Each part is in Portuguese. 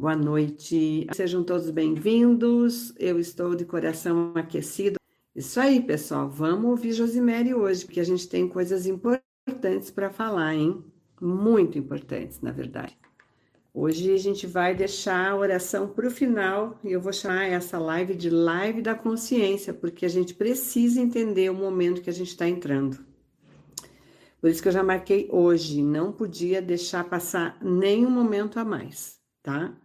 Boa noite, sejam todos bem-vindos. Eu estou de coração aquecido. Isso aí, pessoal, vamos ouvir Josimere hoje, porque a gente tem coisas importantes para falar, hein? Muito importantes, na verdade. Hoje a gente vai deixar a oração para o final e eu vou chamar essa live de live da consciência, porque a gente precisa entender o momento que a gente está entrando. Por isso que eu já marquei hoje, não podia deixar passar nenhum momento a mais, tá?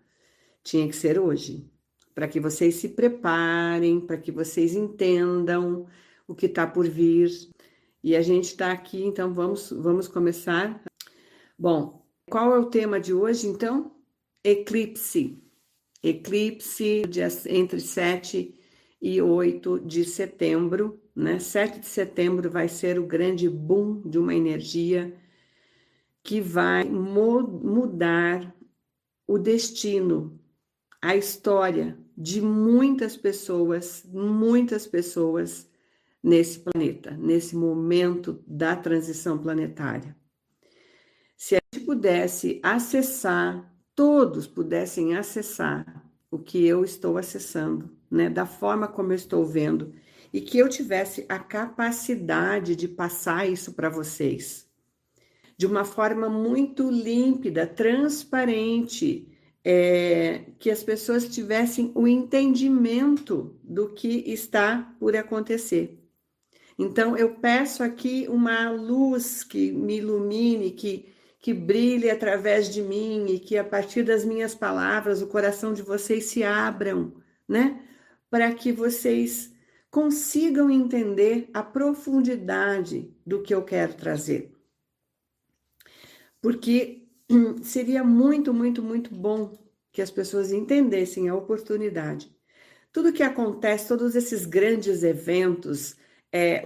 Tinha que ser hoje, para que vocês se preparem, para que vocês entendam o que está por vir. E a gente está aqui, então vamos começar. Bom, qual é o tema de hoje, então? Eclipse. Eclipse entre 7 e 8 de setembro, né? 7 de setembro vai ser o grande boom de uma energia que vai mudar o destino, a história de muitas pessoas nesse planeta, nesse momento da transição planetária. Se a gente pudesse acessar, todos pudessem acessar o que eu estou acessando, né, da forma como eu estou vendo, e que eu tivesse a capacidade de passar isso para vocês, de uma forma muito límpida, transparente, que as pessoas tivessem o entendimento do que está por acontecer. Então, eu peço aqui uma luz que me ilumine, que brilhe através de mim e que a partir das minhas palavras o coração de vocês se abram, né? Para que vocês consigam entender a profundidade do que eu quero trazer. Porque seria muito bom que as pessoas entendessem a oportunidade. Tudo que acontece, todos esses grandes eventos,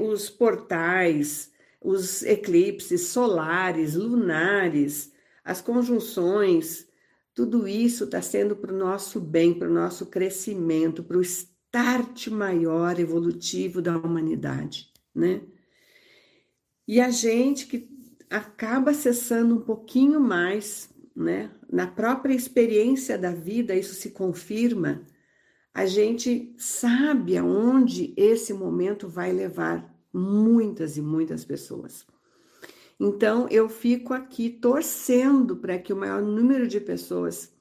os portais, os eclipses solares, lunares, as conjunções, tudo isso está sendo para o nosso bem, para o nosso crescimento, para o start maior evolutivo da humanidade, né? E a gente que acaba acessando um pouquinho mais, né? Na própria experiência da vida, isso se confirma. A gente sabe aonde esse momento vai levar muitas e muitas pessoas. Então, eu fico aqui torcendo para que o maior número de pessoas,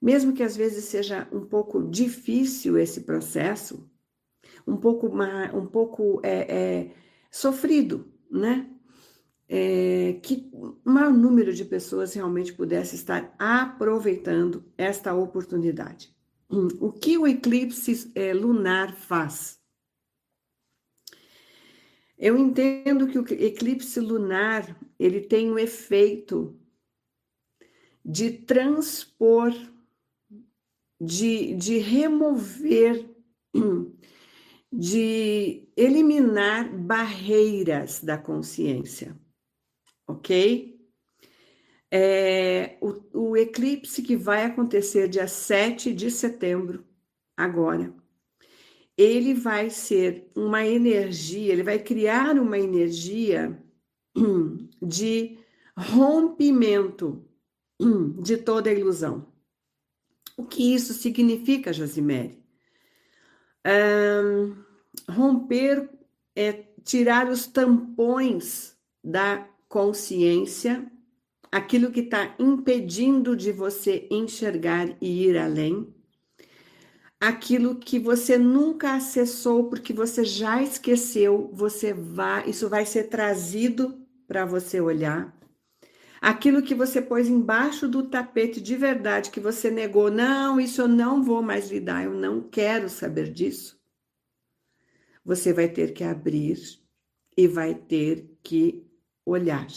mesmo que às vezes seja um pouco difícil esse processo, um pouco sofrido, né? Que o maior número de pessoas realmente pudesse estar aproveitando esta oportunidade. O que o eclipse lunar faz? Eu entendo que o eclipse lunar ele tem o efeito de transpor, de remover, de eliminar barreiras da consciência, ok? O eclipse que vai acontecer dia 7 de setembro, agora, ele vai ser uma energia, ele vai criar uma energia de rompimento de toda a ilusão. O que isso significa, Josimere? Romper é tirar os tampões da consciência, aquilo que está impedindo de você enxergar e ir além, aquilo que você nunca acessou porque você já esqueceu, isso vai ser trazido para você olhar. Aquilo que você pôs embaixo do tapete de verdade, que você negou, não, isso eu não vou mais lidar, eu não quero saber disso. Você vai ter que abrir e vai ter que olhar.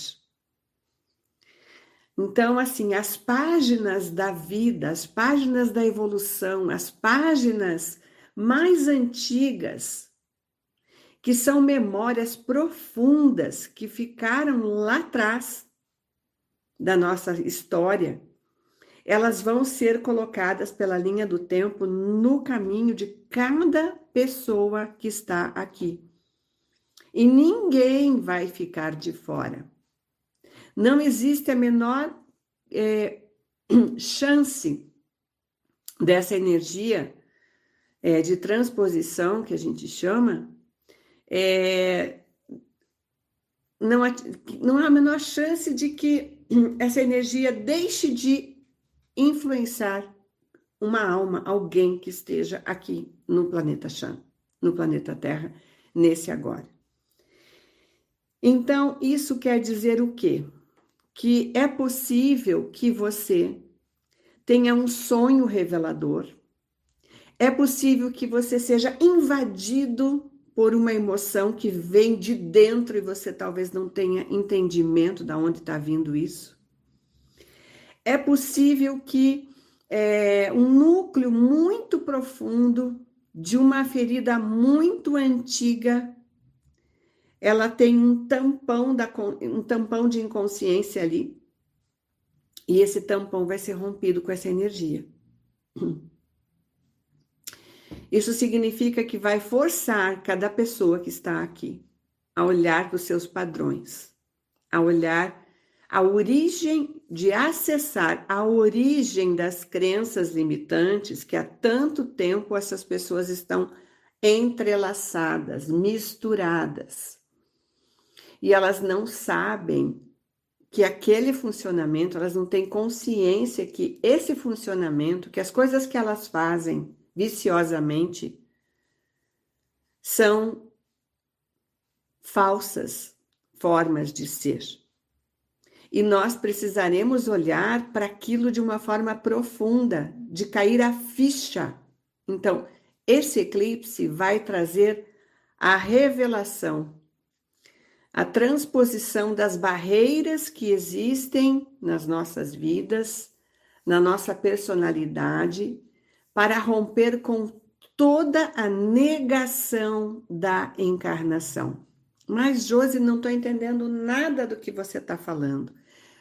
Então, assim, as páginas da vida, as páginas da evolução, as páginas mais antigas, que são memórias profundas que ficaram lá atrás da nossa história, elas vão ser colocadas pela linha do tempo no caminho de cada pessoa que está aqui. E ninguém vai ficar de fora. Não existe a menor chance dessa energia de transposição, que a gente chama, não há a menor chance de que essa energia deixe de influenciar uma alma, alguém que esteja aqui no planeta Chã, no planeta Terra, nesse agora. Então, isso quer dizer o quê? Que é possível que você tenha um sonho revelador, é possível que você seja invadido por uma emoção que vem de dentro e você talvez não tenha entendimento de onde está vindo isso. É possível que um núcleo muito profundo de uma ferida muito antiga, ela tem um tampão de inconsciência ali, e esse tampão vai ser rompido com essa energia. Isso significa que vai forçar cada pessoa que está aqui a olhar para os seus padrões, a olhar a origem, de acessar a origem das crenças limitantes que há tanto tempo essas pessoas estão entrelaçadas, misturadas. E elas não sabem que aquele funcionamento, elas não têm consciência que esse funcionamento, que as coisas que elas fazem viciosamente, são falsas formas de ser. E nós precisaremos olhar para aquilo de uma forma profunda, de cair a ficha. Então, esse eclipse vai trazer a revelação, a transposição das barreiras que existem nas nossas vidas, na nossa personalidade, para romper com toda a negação da encarnação. Mas, Josi, não estou entendendo nada do que você está falando.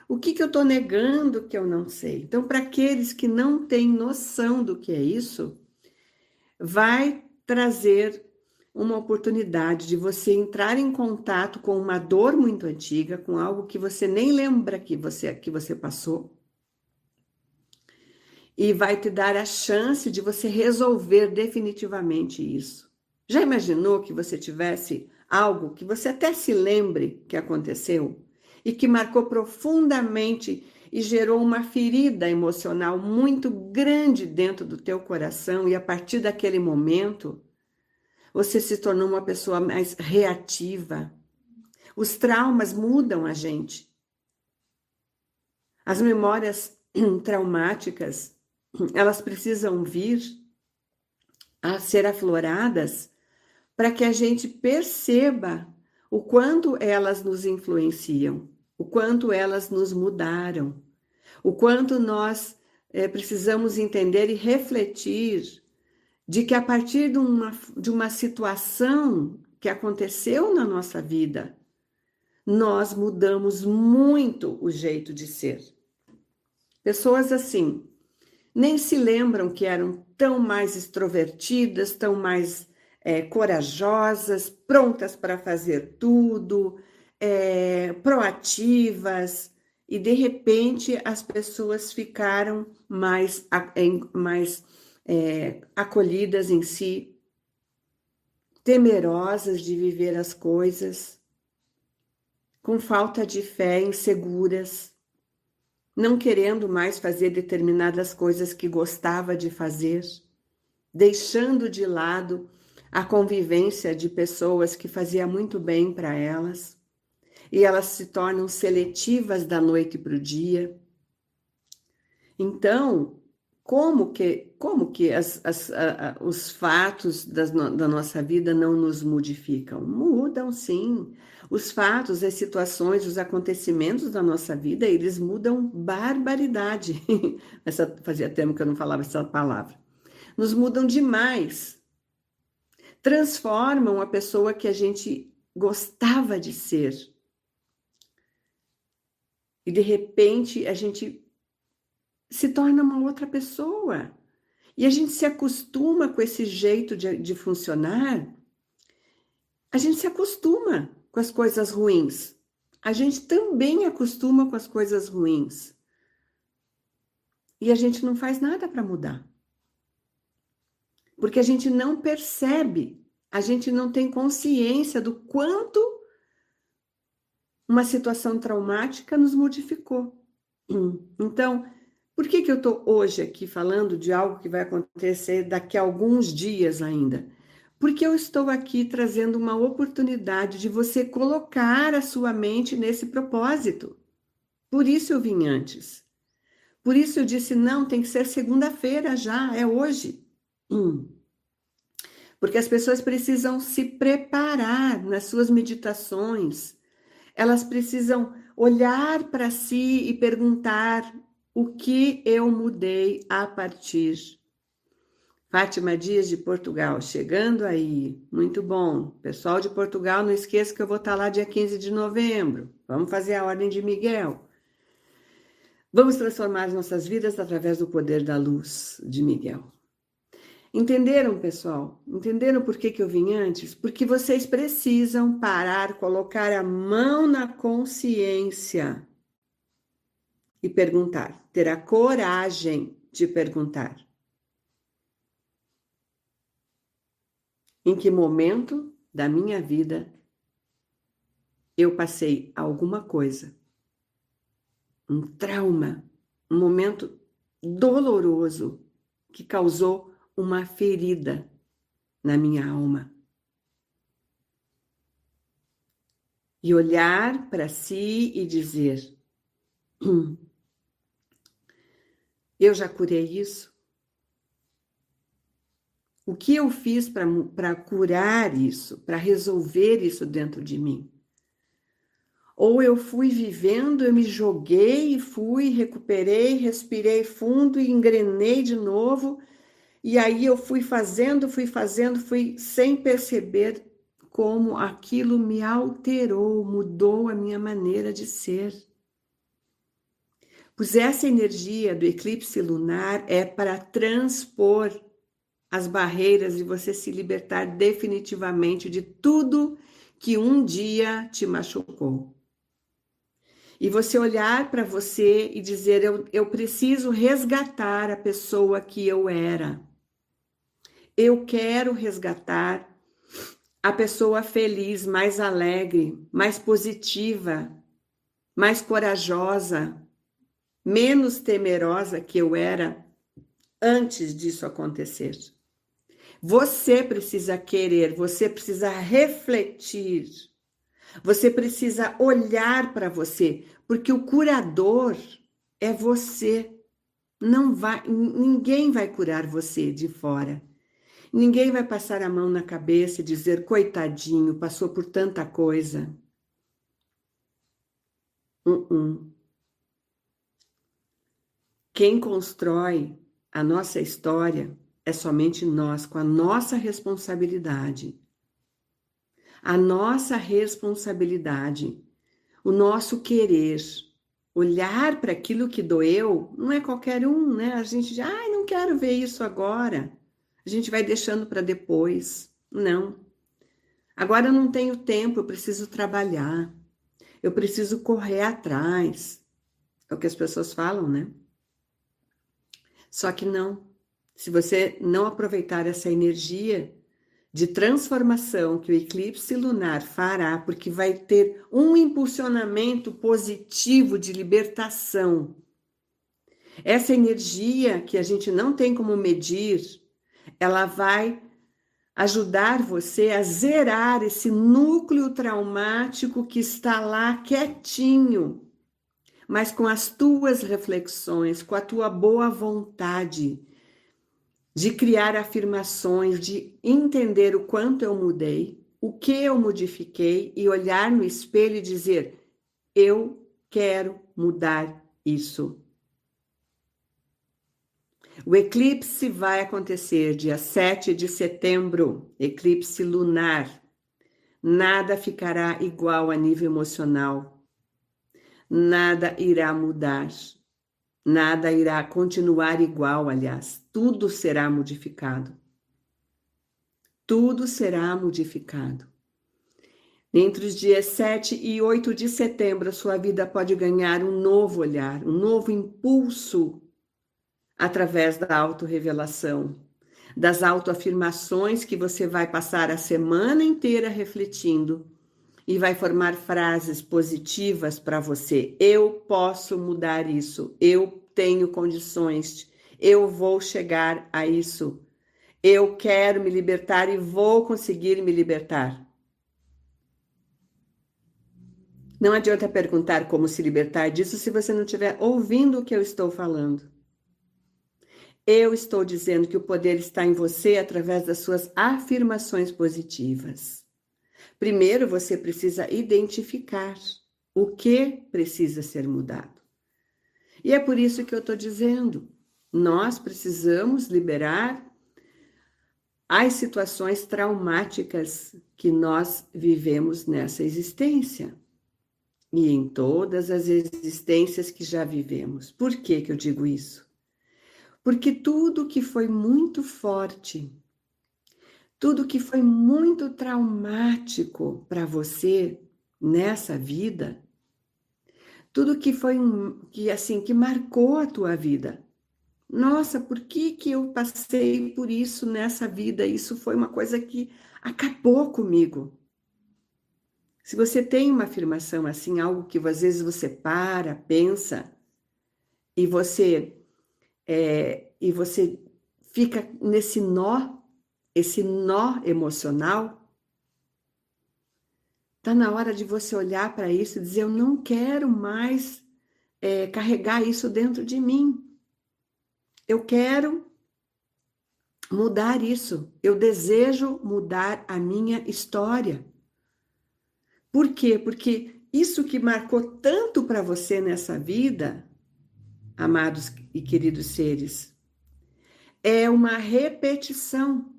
O que eu estou negando que eu não sei? Então, para aqueles que não têm noção do que é isso, vai trazer uma oportunidade de você entrar em contato com uma dor muito antiga, com algo que você nem lembra que você passou, e vai te dar a chance de você resolver definitivamente isso. Já imaginou que você tivesse algo que você até se lembre que aconteceu e que marcou profundamente e gerou uma ferida emocional muito grande dentro do teu coração, e a partir daquele momento você se tornou uma pessoa mais reativa? Os traumas mudam a gente. As memórias traumáticas, elas precisam vir a ser afloradas para que a gente perceba o quanto elas nos influenciam, o quanto elas nos mudaram, o quanto nós precisamos entender e refletir de que a partir de uma situação que aconteceu na nossa vida, nós mudamos muito o jeito de ser. Pessoas assim, nem se lembram que eram tão mais extrovertidas, tão mais corajosas, prontas para fazer tudo, proativas, e de repente as pessoas ficaram mais acolhidas em si, temerosas de viver as coisas, com falta de fé, inseguras, não querendo mais fazer determinadas coisas que gostava de fazer, deixando de lado a convivência de pessoas que fazia muito bem para elas, e elas se tornam seletivas da noite para o dia. Então, como que os fatos da nossa vida não nos modificam? Mudam, sim. Os fatos, as situações, os acontecimentos da nossa vida, eles mudam barbaridade. Fazia tempo que eu não falava essa palavra. Nos mudam demais. Transformam a pessoa que a gente gostava de ser. E, de repente, a gente se torna uma outra pessoa. E a gente se acostuma com esse jeito de funcionar. A gente se acostuma com as coisas ruins. A gente também acostuma com as coisas ruins. E a gente não faz nada para mudar. porque a gente não percebe, a gente não tem consciência do quanto uma situação traumática nos modificou. Então, por que eu estou hoje aqui falando de algo que vai acontecer daqui a alguns dias ainda? Porque eu estou aqui trazendo uma oportunidade de você colocar a sua mente nesse propósito. Por isso eu vim antes. Por isso eu disse, não, tem que ser segunda-feira já, é hoje. Porque as pessoas precisam se preparar nas suas meditações. Elas precisam olhar para si e perguntar o que eu mudei a partir. Fátima Dias de Portugal, chegando aí. Muito bom. Pessoal de Portugal, não esqueça que eu vou estar lá dia 15 de novembro. Vamos fazer a Ordem de Miguel. Vamos transformar as nossas vidas através do poder da luz de Miguel. Entenderam, pessoal? Entenderam por que eu vim antes? Porque vocês precisam parar, colocar a mão na consciência e perguntar. Ter a coragem de perguntar. Em que momento da minha vida eu passei alguma coisa, um trauma, um momento doloroso que causou uma ferida na minha alma. E olhar para si e dizer, eu já curei isso? O que eu fiz para curar isso, para resolver isso dentro de mim? Ou eu fui vivendo, eu me joguei, fui, recuperei, respirei fundo e engrenei de novo, e aí eu fui fazendo, fui sem perceber como aquilo me alterou, mudou a minha maneira de ser. Pois essa energia do eclipse lunar é para transpor as barreiras e você se libertar definitivamente de tudo que um dia te machucou. E você olhar para você e dizer, eu preciso resgatar a pessoa que eu era. Eu quero resgatar a pessoa feliz, mais alegre, mais positiva, mais corajosa, menos temerosa que eu era antes disso acontecer. Você precisa querer, você precisa refletir, você precisa olhar para você, porque o curador é você. Ninguém vai curar você de fora. Ninguém vai passar a mão na cabeça e dizer, coitadinho, passou por tanta coisa. Quem constrói a nossa história é somente nós, com a nossa responsabilidade. A nossa responsabilidade, o nosso querer, olhar para aquilo que doeu, não é qualquer um, né? A gente diz, não quero ver isso agora. A gente vai deixando para depois. Não. Agora eu não tenho tempo, eu preciso trabalhar. Eu preciso correr atrás. É o que as pessoas falam, né? Só que não. Se você não aproveitar essa energia de transformação que o eclipse lunar fará, porque vai ter um impulsionamento positivo de libertação. Essa energia que a gente não tem como medir, ela vai ajudar você a zerar esse núcleo traumático que está lá quietinho, mas com as tuas reflexões, com a tua boa vontade de criar afirmações, de entender o quanto eu mudei, o que eu modifiquei e olhar no espelho e dizer, eu quero mudar isso. O eclipse vai acontecer dia 7 de setembro, eclipse lunar. Nada ficará igual a nível emocional. Nada irá mudar. Nada irá continuar igual, aliás. Tudo será modificado. Tudo será modificado. Entre os dias 7 e 8 de setembro, a sua vida pode ganhar um novo olhar, um novo impulso através da autorrevelação, das autoafirmações que você vai passar a semana inteira refletindo e vai formar frases positivas para você. Eu posso mudar isso, eu tenho condições, eu vou chegar a isso, eu quero me libertar e vou conseguir me libertar. Não adianta perguntar como se libertar disso se você não estiver ouvindo o que eu estou falando. Eu estou dizendo que o poder está em você através das suas afirmações positivas. Primeiro, você precisa identificar o que precisa ser mudado. E é por isso que eu estou dizendo, nós precisamos liberar as situações traumáticas que nós vivemos nessa existência. E em todas as existências que já vivemos. Por que que eu digo isso? Porque tudo que foi muito forte, tudo que foi muito traumático para você nessa vida, tudo que foi que marcou a tua vida. Nossa, por que que eu passei por isso nessa vida? Isso foi uma coisa que acabou comigo. Se você tem uma afirmação assim, algo que às vezes você para, pensa e você fica nesse nó, esse nó emocional, tá na hora de você olhar para isso e dizer, eu não quero mais carregar isso dentro de mim. Eu quero mudar isso. Eu desejo mudar a minha história. Por quê? Porque isso que marcou tanto para você nessa vida, amados e queridos seres, é uma repetição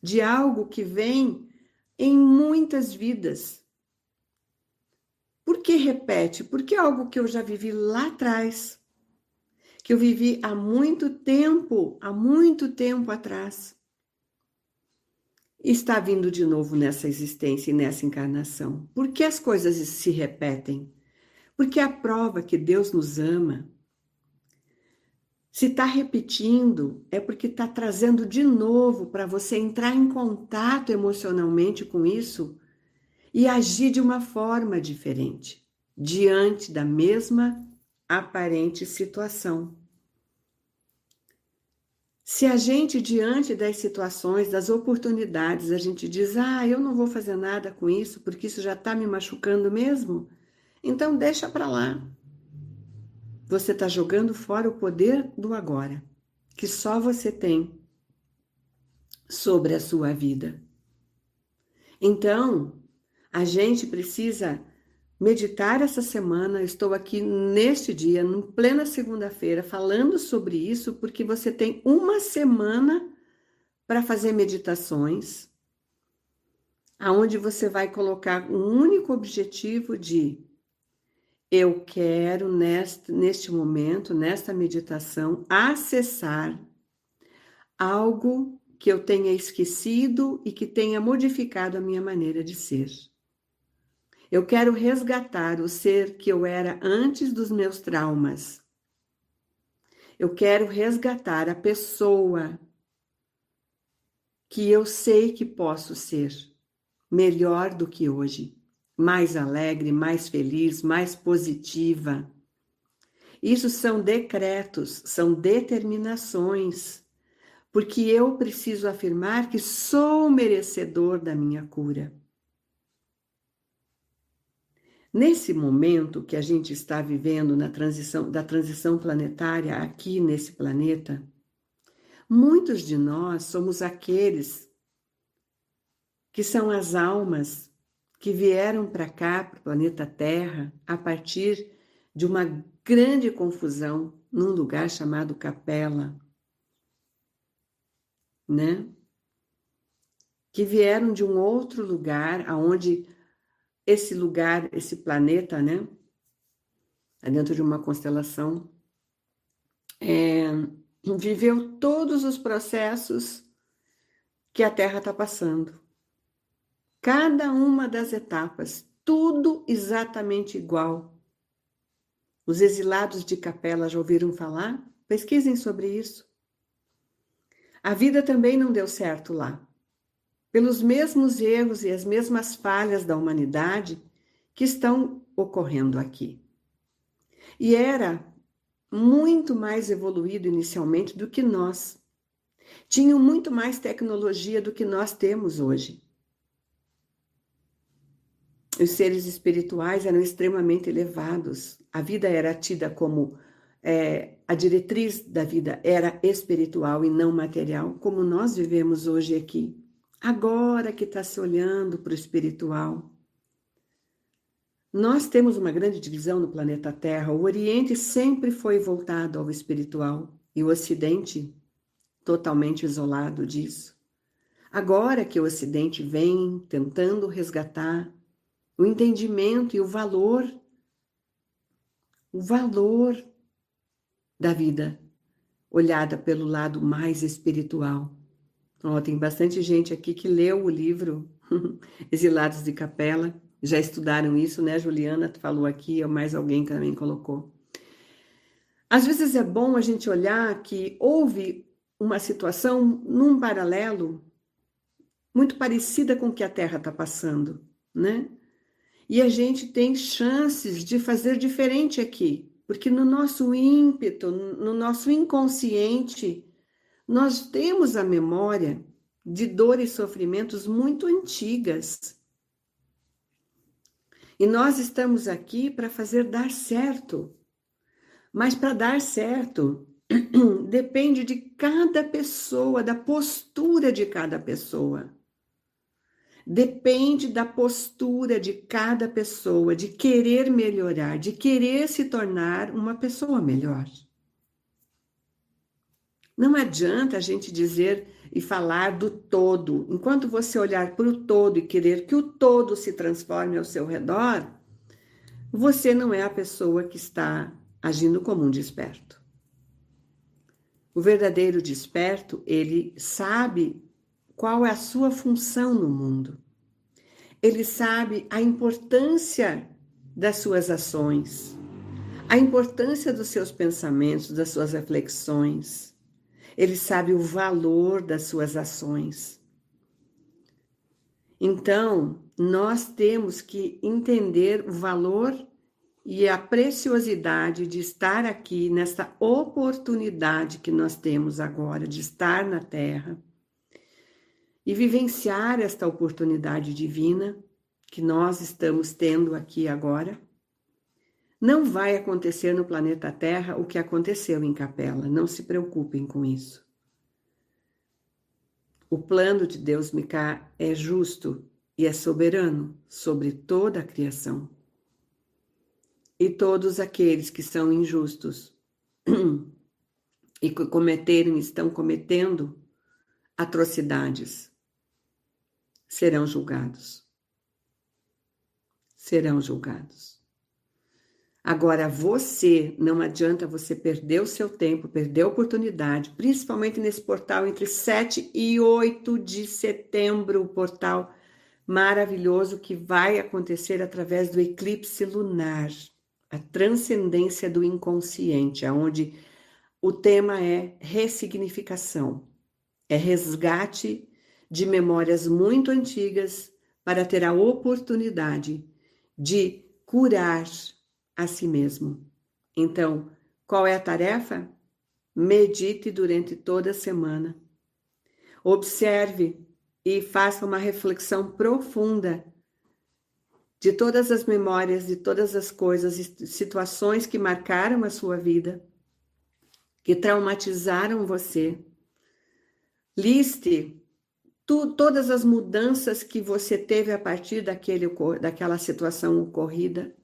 de algo que vem em muitas vidas. Por que repete? Porque é algo que eu já vivi lá atrás, que eu vivi há muito tempo atrás. Está vindo de novo nessa existência e nessa encarnação. Por que as coisas se repetem? Porque a prova que Deus nos ama, se está repetindo, é porque está trazendo de novo para você entrar em contato emocionalmente com isso e agir de uma forma diferente, diante da mesma aparente situação. Se a gente, diante das situações, das oportunidades, a gente diz, eu não vou fazer nada com isso, porque isso já está me machucando mesmo, então deixa para lá. Você está jogando fora o poder do agora, que só você tem sobre a sua vida. Então, a gente precisa meditar essa semana. Eu estou aqui neste dia, em plena segunda-feira, falando sobre isso, porque você tem uma semana para fazer meditações, aonde você vai colocar um único objetivo de eu quero, neste momento, nesta meditação, acessar algo que eu tenha esquecido e que tenha modificado a minha maneira de ser. Eu quero resgatar o ser que eu era antes dos meus traumas. Eu quero resgatar a pessoa que eu sei que posso ser melhor do que hoje. Mais alegre, mais feliz, mais positiva. Isso são decretos, são determinações, porque eu preciso afirmar que sou merecedor da minha cura. Nesse momento que a gente está vivendo da transição planetária aqui nesse planeta, muitos de nós somos aqueles que são as almas que vieram para cá, para o planeta Terra, a partir de uma grande confusão num lugar chamado Capela, né? Que vieram de um outro lugar, aonde esse lugar, esse planeta, né? Dentro de uma constelação, viveu todos os processos que a Terra está passando. Cada uma das etapas, tudo exatamente igual. Os exilados de Capela já ouviram falar? Pesquisem sobre isso. A vida também não deu certo lá, pelos mesmos erros e as mesmas falhas da humanidade que estão ocorrendo aqui. E era muito mais evoluído inicialmente do que nós. Tinham muito mais tecnologia do que nós temos hoje. Os seres espirituais eram extremamente elevados. A vida era tida como a diretriz da vida era espiritual e não material, como nós vivemos hoje aqui. Agora que está se olhando para o espiritual. Nós temos uma grande divisão no planeta Terra. O Oriente sempre foi voltado ao espiritual e o Ocidente totalmente isolado disso. Agora que o Ocidente vem tentando resgatar o entendimento e o valor da vida, olhada pelo lado mais espiritual. Tem bastante gente aqui que leu o livro Exilados de Capela, já estudaram isso, né? Juliana falou aqui, ou mais alguém que também colocou. Às vezes é bom a gente olhar que houve uma situação num paralelo muito parecida com o que a Terra está passando, né? E a gente tem chances de fazer diferente aqui, porque no nosso ímpeto, no nosso inconsciente, nós temos a memória de dores e sofrimentos muito antigas. E nós estamos aqui para fazer dar certo. Mas para dar certo, depende de cada pessoa, da postura de cada pessoa. Depende da postura de cada pessoa, de querer melhorar, de querer se tornar uma pessoa melhor. Não adianta a gente dizer e falar do todo. Enquanto você olhar para o todo e querer que o todo se transforme ao seu redor, você não é a pessoa que está agindo como um desperto. O verdadeiro desperto, ele sabe qual é a sua função no mundo. Ele sabe a importância das suas ações, a importância dos seus pensamentos, das suas reflexões. Ele sabe o valor das suas ações. Então, nós temos que entender o valor e a preciosidade de estar aqui nessa oportunidade que nós temos agora de estar na Terra e vivenciar esta oportunidade divina que nós estamos tendo aqui agora. Não vai acontecer no planeta Terra o que aconteceu em Capela, não se preocupem com isso. O plano de Deus Micá é justo e é soberano sobre toda a criação. E todos aqueles que são injustos e que estão cometendo atrocidades serão julgados. Serão julgados. Agora, não adianta você perder o seu tempo, perder a oportunidade, principalmente nesse portal entre 7 e 8 de setembro, o portal maravilhoso que vai acontecer através do eclipse lunar, a transcendência do inconsciente, onde o tema é ressignificação, é resgate de memórias muito antigas para ter a oportunidade de curar a si mesmo. Então, qual é a tarefa? Medite durante toda a semana. Observe e faça uma reflexão profunda de todas as memórias, de todas as coisas e situações que marcaram a sua vida, que traumatizaram você. Liste todas as mudanças que você teve a partir daquela situação ocorrida.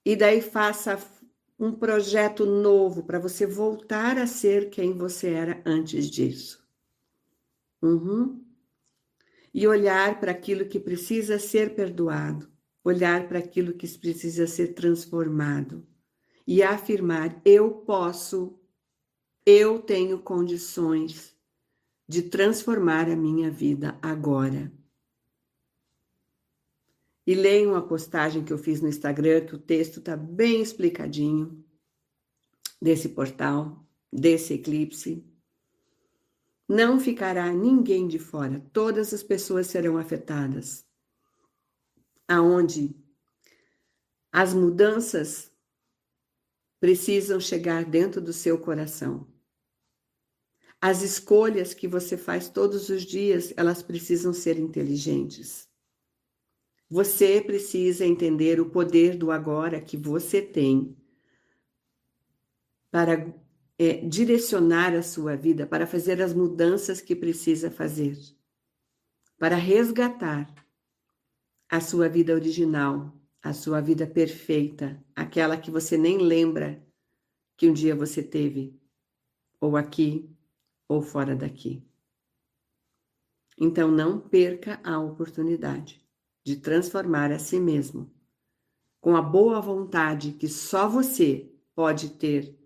E daí faça um projeto novo para você voltar a ser quem você era antes disso. E olhar para aquilo que precisa ser perdoado, olhar para aquilo que precisa ser transformado e afirmar: eu posso, eu tenho condições de transformar a minha vida agora. E leiam a postagem que eu fiz no Instagram, que o texto está bem explicadinho, desse portal, desse eclipse. Não ficará ninguém de fora, todas as pessoas serão afetadas. Aonde as mudanças precisam chegar dentro do seu coração. As escolhas que você faz todos os dias, elas precisam ser inteligentes. Você precisa entender o poder do agora que você tem para direcionar a sua vida, para fazer as mudanças que precisa fazer, para resgatar a sua vida original, a sua vida perfeita, aquela que você nem lembra que um dia você teve, ou aqui, ou fora daqui. Então, não perca a oportunidade de transformar a si mesmo, com a boa vontade que só você pode ter,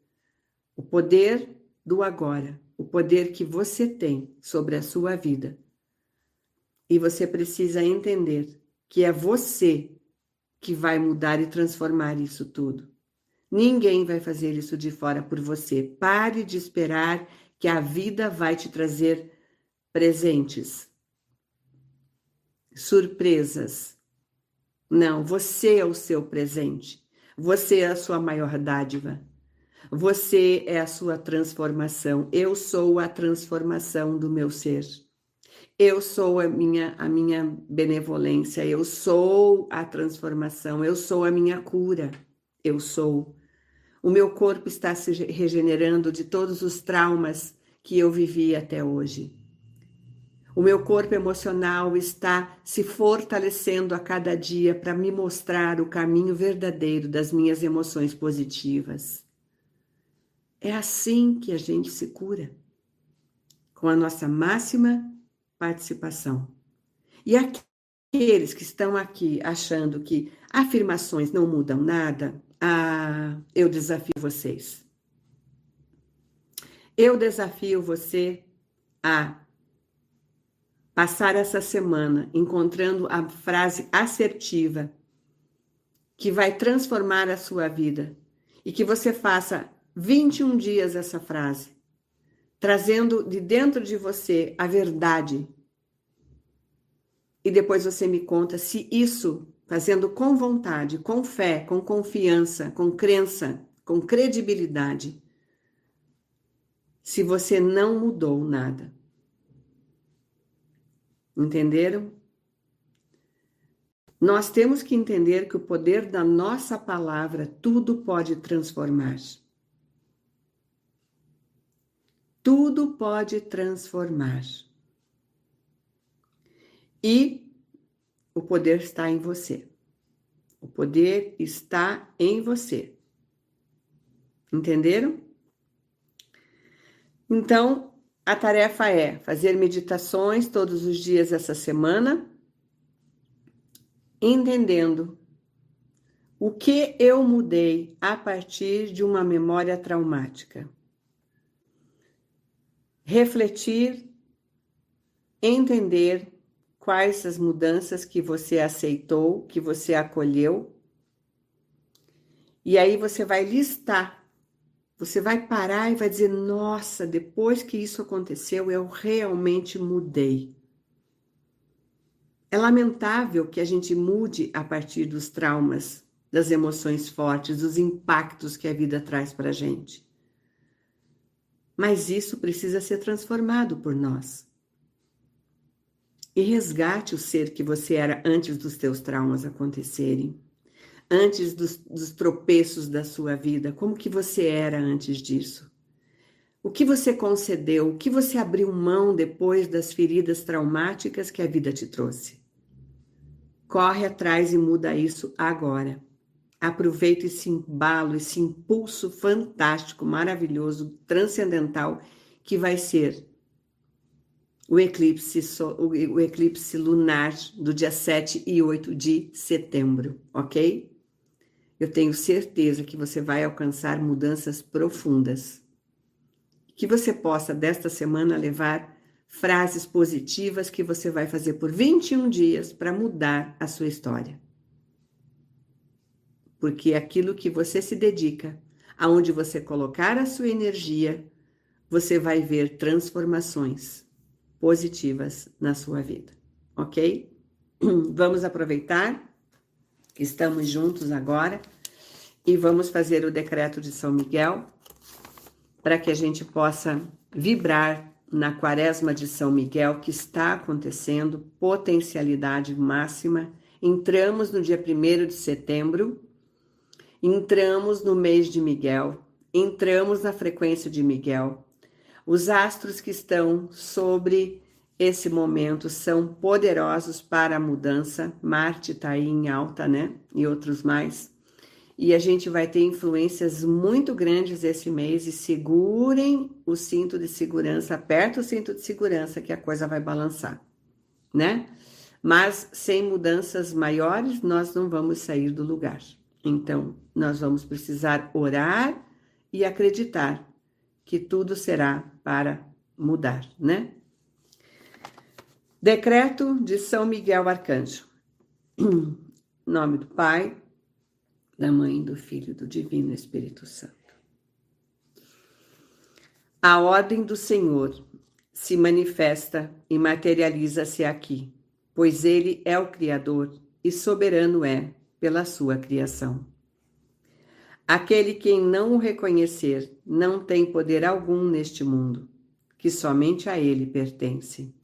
o poder do agora, o poder que você tem sobre a sua vida. E você precisa entender que é você que vai mudar e transformar isso tudo. Ninguém vai fazer isso de fora por você. Pare de esperar que a vida vai te trazer presentes, surpresas. Não, você é o seu presente. Você é a sua maior dádiva. Você é a sua transformação. Eu sou a transformação do meu ser. Eu sou a minha benevolência. Eu sou a transformação. Eu sou a minha cura. Eu sou. O meu corpo está se regenerando de todos os traumas que eu vivi até hoje. O meu corpo emocional está se fortalecendo a cada dia para me mostrar o caminho verdadeiro das minhas emoções positivas. É assim que a gente se cura, com a nossa máxima participação. E aqueles que estão aqui achando que afirmações não mudam nada, eu desafio vocês. Eu desafio você a passar essa semana encontrando a frase assertiva que vai transformar a sua vida e que você faça 21 dias essa frase, trazendo de dentro de você a verdade. E depois você me conta se isso, fazendo com vontade, com fé, com confiança, com crença, com credibilidade, se você não mudou nada. Entenderam? Nós temos que entender que o poder da nossa palavra tudo pode transformar. Tudo pode transformar. E o poder está em você. O poder está em você. Entenderam? Então, a tarefa é fazer meditações todos os dias essa semana, entendendo o que eu mudei a partir de uma memória traumática. Refletir, entender quais as mudanças que você aceitou, que você acolheu. E aí você vai listar. Você vai parar e vai dizer, nossa, depois que isso aconteceu, eu realmente mudei. É lamentável que a gente mude a partir dos traumas, das emoções fortes, dos impactos que a vida traz para a gente. Mas isso precisa ser transformado por nós. E resgate o ser que você era antes dos teus traumas acontecerem. Antes dos tropeços da sua vida. Como que você era antes disso? O que você concedeu? O que você abriu mão depois das feridas traumáticas que a vida te trouxe? Corre atrás e muda isso agora. Aproveita esse embalo, esse impulso fantástico, maravilhoso, transcendental, que vai ser o eclipse lunar do dia 7 e 8 de setembro, ok? Eu tenho certeza que você vai alcançar mudanças profundas. Que você possa, desta semana, levar frases positivas que você vai fazer por 21 dias para mudar a sua história. Porque aquilo que você se dedica, aonde você colocar a sua energia, você vai ver transformações positivas na sua vida, ok? Vamos aproveitar que estamos juntos agora e vamos fazer o decreto de São Miguel para que a gente possa vibrar na quaresma de São Miguel que está acontecendo, potencialidade máxima. Entramos no dia 1º de setembro, entramos no mês de Miguel, entramos na frequência de Miguel. Os astros que estão sobre esse momento são poderosos para a mudança. Marte está aí em alta, né? E outros mais. E a gente vai ter influências muito grandes esse mês e segurem o cinto de segurança, aperta o cinto de segurança que a coisa vai balançar, né? Mas sem mudanças maiores, nós não vamos sair do lugar. Então, nós vamos precisar orar e acreditar que tudo será para mudar, né? Decreto de São Miguel Arcanjo. Em nome do Pai, da Mãe, do Filho e do Divino Espírito Santo. A ordem do Senhor se manifesta e materializa-se aqui, pois Ele é o Criador e soberano é pela sua criação. Aquele quem não o reconhecer não tem poder algum neste mundo, que somente a Ele pertence.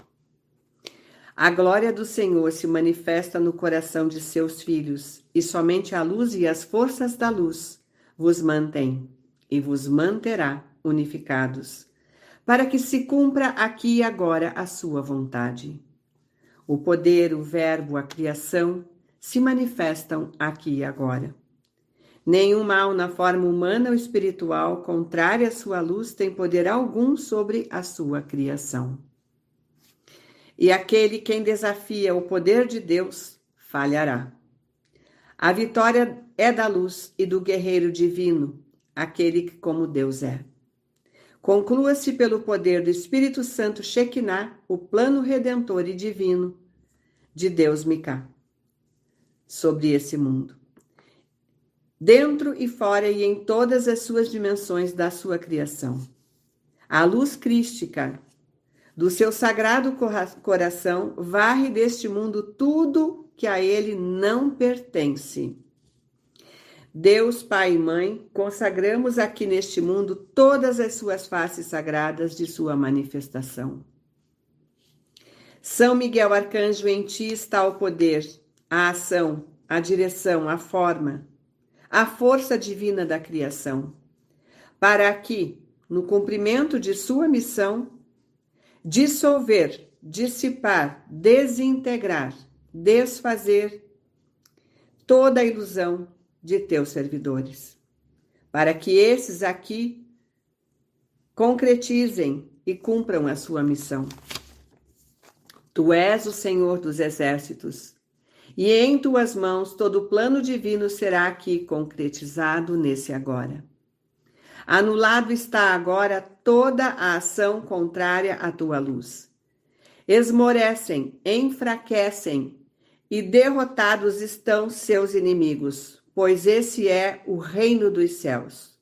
A glória do Senhor se manifesta no coração de seus filhos, e somente a luz e as forças da luz vos mantém e vos manterá unificados, para que se cumpra aqui e agora a sua vontade. O poder, o verbo, a criação se manifestam aqui e agora. Nenhum mal na forma humana ou espiritual contrária à sua luz tem poder algum sobre a sua criação. E aquele quem desafia o poder de Deus falhará. A vitória é da luz e do guerreiro divino, aquele que como Deus é. Conclua-se pelo poder do Espírito Santo Shekinah, o plano redentor e divino de Deus Micá, sobre esse mundo. Dentro e fora e em todas as suas dimensões da sua criação. A luz crística do seu sagrado coração varre deste mundo tudo que a ele não pertence. Deus, Pai e Mãe, consagramos aqui neste mundo todas as suas faces sagradas de sua manifestação. São Miguel Arcanjo, em ti está o poder, a ação, a direção, a forma, a força divina da criação, para que, no cumprimento de sua missão, dissolver, dissipar, desintegrar, desfazer toda a ilusão de teus servidores, para que esses aqui concretizem e cumpram a sua missão. Tu és o Senhor dos exércitos, e em tuas mãos todo o plano divino será aqui concretizado nesse agora. Anulado está agora toda a ação contrária à tua luz. Esmorecem, enfraquecem e derrotados estão seus inimigos, pois esse é o reino dos céus.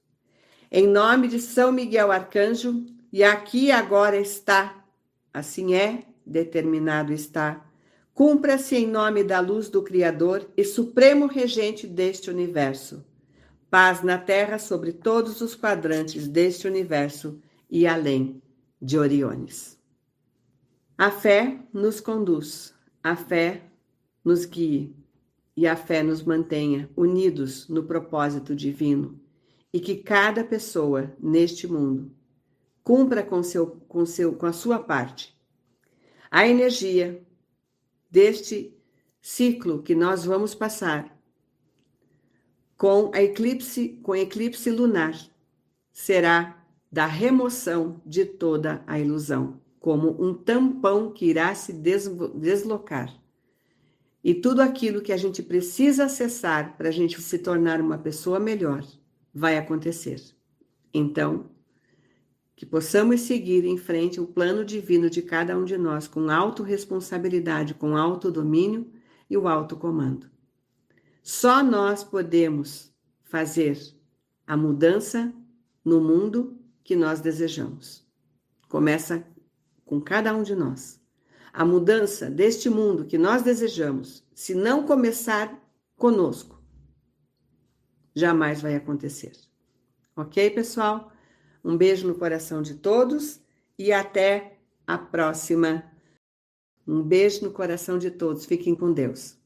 Em nome de São Miguel Arcanjo, e aqui agora está, assim é, determinado está, cumpra-se em nome da luz do Criador e Supremo Regente deste universo. Paz na terra sobre todos os quadrantes deste universo e além de Oriones. A fé nos conduz, a fé nos guie e a fé nos mantenha unidos no propósito divino e que cada pessoa neste mundo cumpra com a sua parte a energia deste ciclo que nós vamos passar com eclipse lunar, será da remoção de toda a ilusão, como um tampão que irá se deslocar. E tudo aquilo que a gente precisa acessar para a gente se tornar uma pessoa melhor, vai acontecer. Então, que possamos seguir em frente o plano divino de cada um de nós, com autorresponsabilidade, com autodomínio e o autocomando. Só nós podemos fazer a mudança no mundo que nós desejamos. começa com cada um de nós. A mudança deste mundo que nós desejamos, se não começar conosco, jamais vai acontecer. Ok, pessoal? Um beijo no coração de todos e até a próxima. Um beijo no coração de todos. Fiquem com Deus.